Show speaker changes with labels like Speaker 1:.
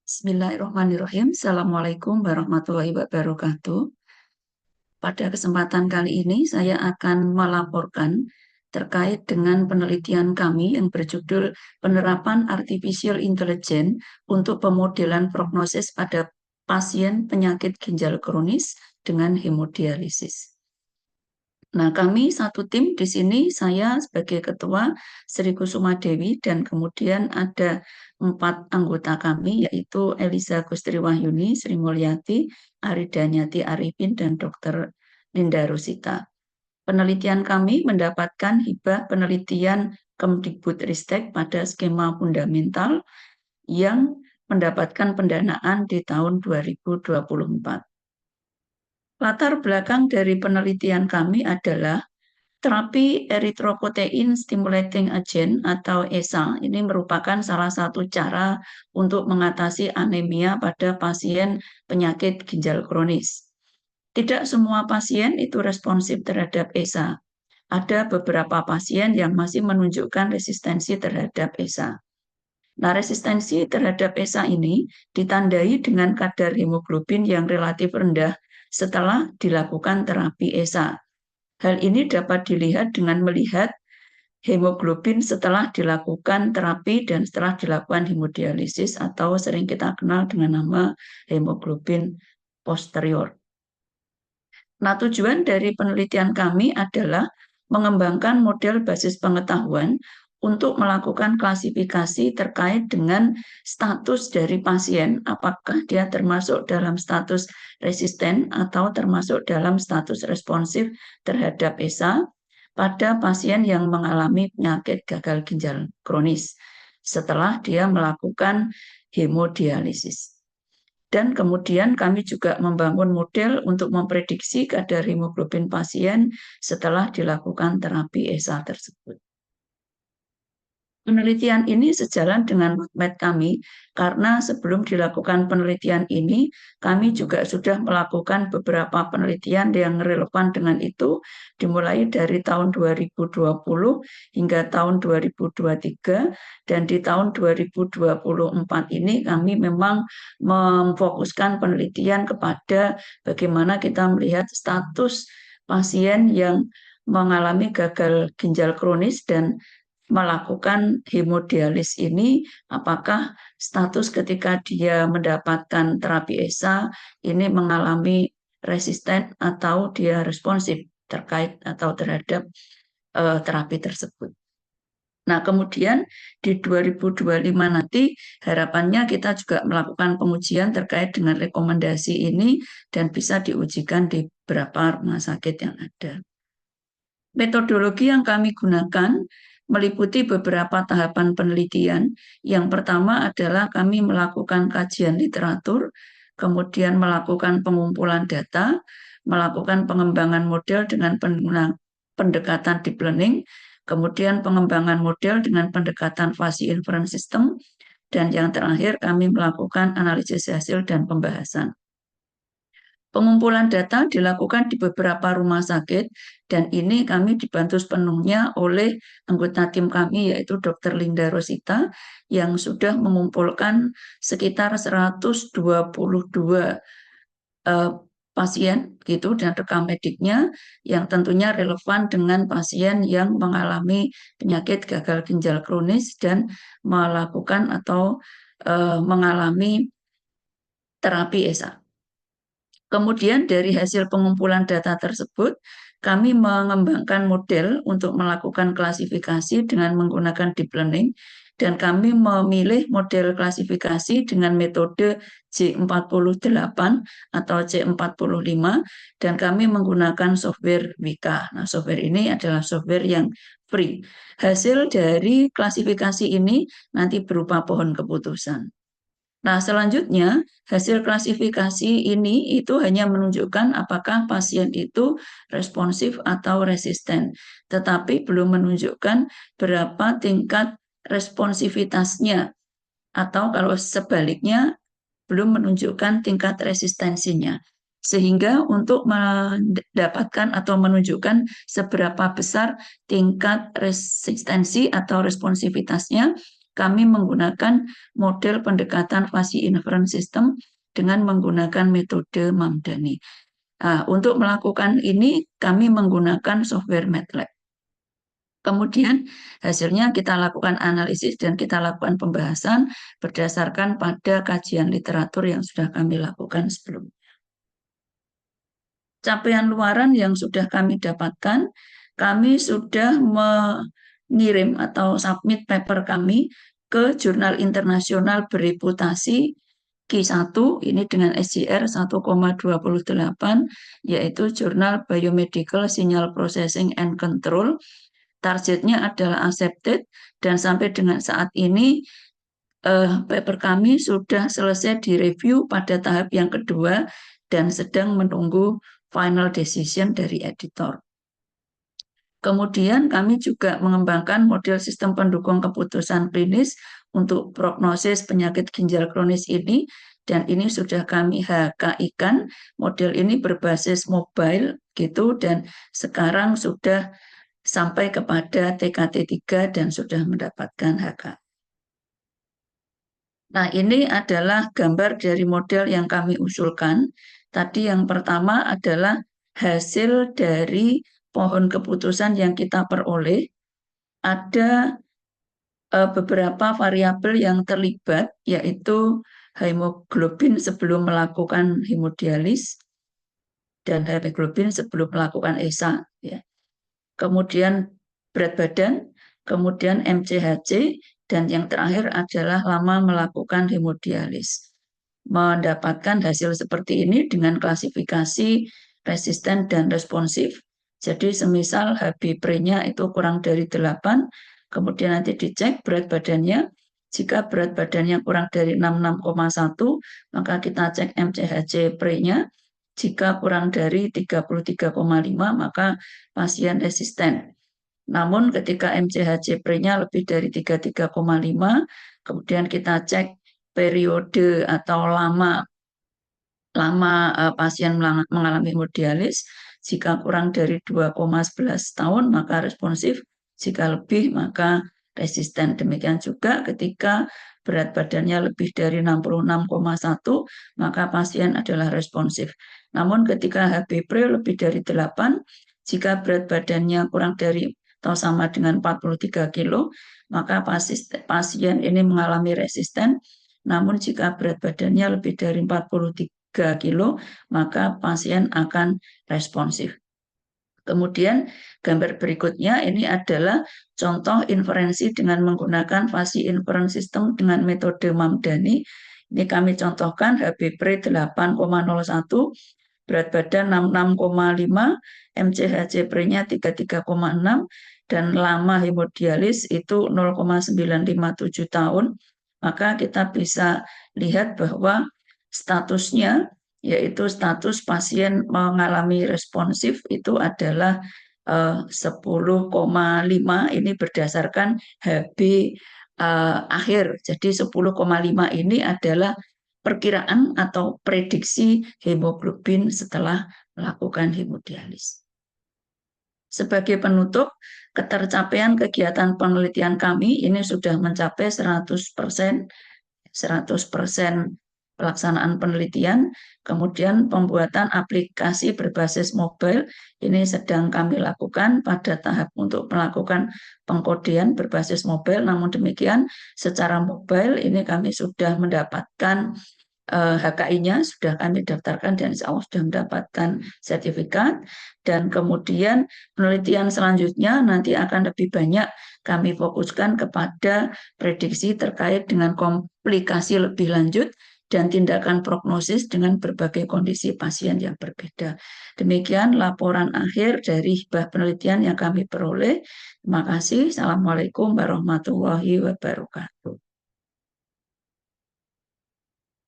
Speaker 1: Bismillahirrahmanirrahim. Assalamualaikum warahmatullahi wabarakatuh. Pada kesempatan kali ini saya akan melaporkan terkait dengan penelitian kami yang berjudul Penerapan Artificial Intelligence untuk Pemodelan Prognosis pada Pasien Penyakit Ginjal Kronis dengan Hemodialisis. Nah, kami satu tim di sini, saya sebagai ketua Sri Kusuma Dewi, dan kemudian ada 4 anggota kami, yaitu Elisa Gustriwahyuni, Sri Mulyati, Aridanyati Arifin, dan Dr. Linda Rosita. Penelitian kami mendapatkan hibah penelitian Kemdikbudristek pada skema fundamental yang mendapatkan pendanaan di tahun 2024. Latar belakang dari penelitian kami adalah terapi erythropoietin stimulating agent atau ESA. Ini merupakan salah satu cara untuk mengatasi anemia pada pasien penyakit ginjal kronis. Tidak semua pasien itu responsif terhadap ESA. Ada beberapa pasien yang masih menunjukkan resistensi terhadap ESA. Nah, resistensi terhadap ESA ini ditandai dengan kadar hemoglobin yang relatif rendah setelah dilakukan terapi ESA. Hal ini dapat dilihat dengan melihat hemoglobin setelah dilakukan terapi dan setelah dilakukan hemodialisis atau sering kita kenal dengan nama hemoglobin posterior. Nah, tujuan dari penelitian kami adalah mengembangkan model basis pengetahuan untuk melakukan klasifikasi terkait dengan status dari pasien, apakah dia termasuk dalam status resisten atau termasuk dalam status responsif terhadap ESA pada pasien yang mengalami penyakit gagal ginjal kronis setelah dia melakukan hemodialisis. Dan kemudian kami juga membangun model untuk memprediksi kadar hemoglobin pasien setelah dilakukan terapi ESA tersebut. Penelitian ini sejalan dengan roadmap kami, karena sebelum dilakukan penelitian ini, kami juga sudah melakukan beberapa penelitian yang relevan dengan itu, dimulai dari tahun 2020 hingga tahun 2023, dan di tahun 2024 ini kami memang memfokuskan penelitian kepada bagaimana kita melihat status pasien yang mengalami gagal ginjal kronis dan melakukan hemodialis ini, apakah status ketika dia mendapatkan terapi ESA ini mengalami resisten atau dia responsif terkait atau terhadap terapi tersebut. Nah, kemudian di 2025 nanti harapannya kita juga melakukan pengujian terkait dengan rekomendasi ini dan bisa diujikan di beberapa rumah sakit yang ada. Metodologi yang kami gunakan meliputi beberapa tahapan penelitian. Yang pertama adalah kami melakukan kajian literatur, kemudian melakukan pengumpulan data, melakukan pengembangan model dengan pendekatan deep learning, kemudian pengembangan model dengan pendekatan Fuzzy Inference System, dan yang terakhir kami melakukan analisis hasil dan pembahasan. Pengumpulan data dilakukan di beberapa rumah sakit dan ini kami dibantu sepenuhnya oleh anggota tim kami yaitu Dr. Linda Rosita yang sudah mengumpulkan sekitar 122 pasien gitu dan rekam mediknya yang tentunya relevan dengan pasien yang mengalami penyakit gagal ginjal kronis dan melakukan atau mengalami terapi ESA. Kemudian dari hasil pengumpulan data tersebut, kami mengembangkan model untuk melakukan klasifikasi dengan menggunakan deep learning, dan kami memilih model klasifikasi dengan metode J48 atau J45, dan kami menggunakan software Wika. Nah, software ini adalah software yang free. Hasil dari klasifikasi ini nanti berupa pohon keputusan. Nah, selanjutnya hasil klasifikasi ini itu hanya menunjukkan apakah pasien itu responsif atau resisten, tetapi belum menunjukkan berapa tingkat responsivitasnya, atau kalau sebaliknya belum menunjukkan tingkat resistensinya. Sehingga untuk mendapatkan atau menunjukkan seberapa besar tingkat resistensi atau responsivitasnya, kami menggunakan model pendekatan Fuzzy Inference System dengan menggunakan metode Mamdani. Untuk melakukan ini, kami menggunakan software MATLAB. Kemudian hasilnya kita lakukan analisis dan kita lakukan pembahasan berdasarkan pada kajian literatur yang sudah kami lakukan sebelumnya. Capaian luaran yang sudah kami dapatkan, kami sudah mengirim atau submit paper kami ke jurnal internasional bereputasi Q1, ini dengan SJR 1,28, yaitu Jurnal Biomedical Signal Processing and Control. Targetnya adalah accepted, dan sampai dengan saat ini paper kami sudah selesai direview pada tahap yang kedua dan sedang menunggu final decision dari editor. Kemudian kami juga mengembangkan model sistem pendukung keputusan klinis untuk prognosis penyakit ginjal kronis ini, dan ini sudah kami HKI-kan. Model ini berbasis mobile gitu, dan sekarang sudah sampai kepada TKT3 dan sudah mendapatkan HK. Nah, ini adalah gambar dari model yang kami usulkan. Tadi yang pertama adalah hasil dari pohon keputusan yang kita peroleh. Ada beberapa variabel yang terlibat, yaitu hemoglobin sebelum melakukan hemodialis dan hemoglobin sebelum melakukan ESA. Ya. Kemudian berat badan, kemudian MCHC, dan yang terakhir adalah lama melakukan hemodialis. Mendapatkan hasil seperti ini dengan klasifikasi resisten dan responsif. Jadi semisal HB-pre-nya itu kurang dari 8, kemudian nanti dicek berat badannya. Jika berat badannya kurang dari 66,1, maka kita cek MCHC-pre-nya. Jika kurang dari 33,5, maka pasien resisten. Namun ketika MCHC-pre-nya lebih dari 33,5, kemudian kita cek periode atau lama pasien mengalami hemodialis. Jika kurang dari 2,11 tahun, maka responsif. Jika lebih, maka resisten. Demikian juga ketika berat badannya lebih dari 66,1, maka pasien adalah responsif. Namun ketika HB-pre lebih dari 8, jika berat badannya kurang dari atau sama dengan 43 kilo, maka pasien ini mengalami resisten. Namun jika berat badannya lebih dari 43 kilo, maka pasien akan responsif. Kemudian gambar berikutnya ini adalah contoh inferensi dengan menggunakan Fuzzy Inference System dengan metode Mamdani. Ini kami contohkan HB-pre 8,01, berat badan 66,5, MCHC-pre-nya 33,6, dan lama hemodialis itu 0,957 tahun. Maka kita bisa lihat bahwa statusnya, yaitu status pasien mengalami responsif itu adalah 10,5, ini berdasarkan HB akhir. Jadi 10,5 ini adalah perkiraan atau prediksi hemoglobin setelah melakukan hemodialis. Sebagai penutup, ketercapaian kegiatan penelitian kami ini sudah mencapai 100% pelaksanaan penelitian. Kemudian pembuatan aplikasi berbasis mobile ini sedang kami lakukan pada tahap untuk melakukan pengkodean berbasis mobile. Namun demikian, secara mobile ini kami sudah mendapatkan HKI-nya, sudah kami daftarkan dan insya Allah sudah mendapatkan sertifikat. Dan kemudian penelitian selanjutnya nanti akan lebih banyak kami fokuskan kepada prediksi terkait dengan komplikasi lebih lanjut dan tindakan prognosis dengan berbagai kondisi pasien yang berbeda. Demikian laporan akhir dari hibah penelitian yang kami peroleh. Terima kasih. Assalamualaikum warahmatullahi wabarakatuh.